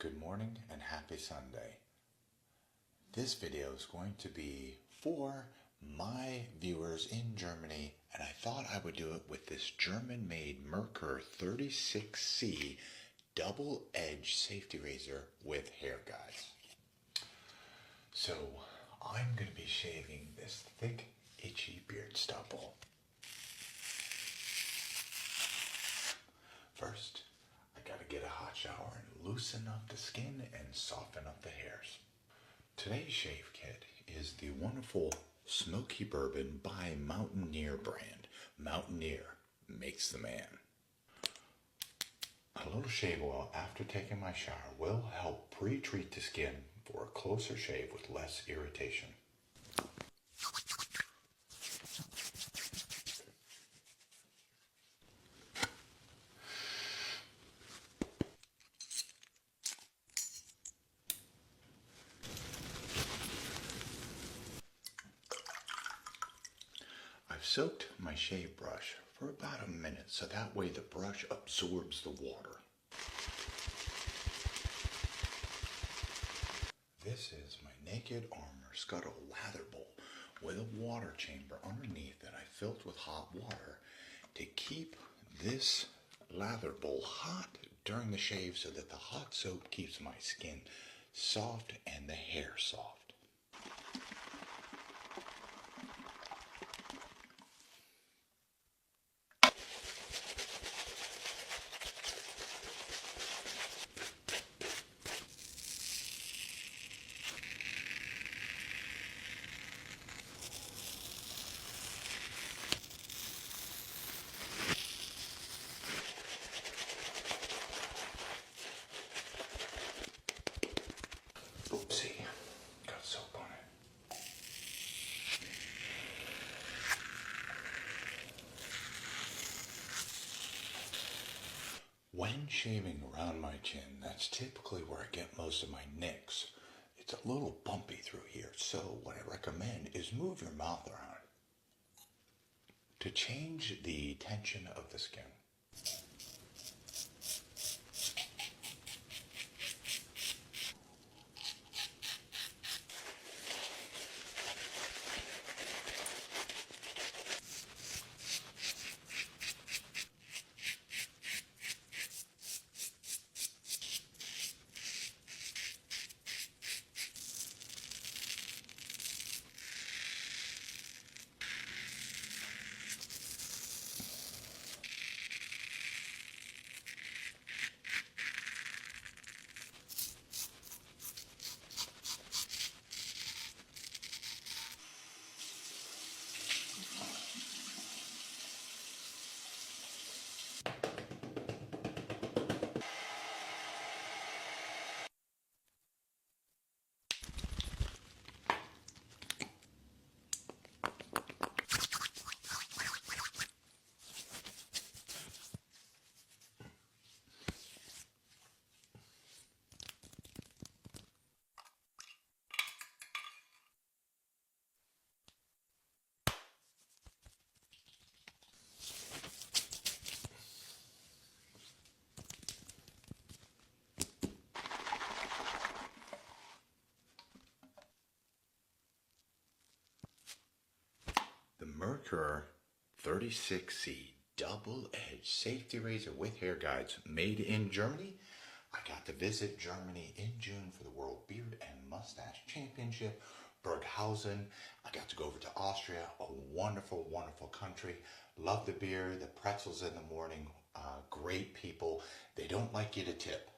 Good morning and happy Sunday. This video is going to be for my viewers in Germany, and I thought I would do it with this German-made Merkur 36C double-edged safety razor with hair guides. So I'm going to be shaving this thick, itchy beard stubble. First, I gotta get a hot shower and loosen up the skin and soften up the hairs. Today's shave kit is the wonderful Smokey Bourbon by Mountaineer brand. Mountaineer makes the man. A little shave oil after taking my shower will help pre-treat the skin for a closer shave with less irritation. I've soaked my shave brush for about a minute so that way the brush absorbs the water. This is my Naked Armor Scuttle Lather Bowl with a water chamber underneath that I filled with hot water to keep this lather bowl hot during the shave so that the hot soap keeps my skin soft and the hair soft. Oopsie, got soap on it. When shaving around my chin, that's typically where I get most of my nicks. It's a little bumpy through here, so what I recommend is move your mouth around to change the tension of the skin. The Merkur 36C double-edged safety razor with hair guides made in Germany. I got to visit Germany in June for the World Beard and Mustache Championship, Berghausen. I got to go over to Austria, a wonderful, wonderful country. Love the beer, the pretzels in the morning, great people. They don't like you to tip.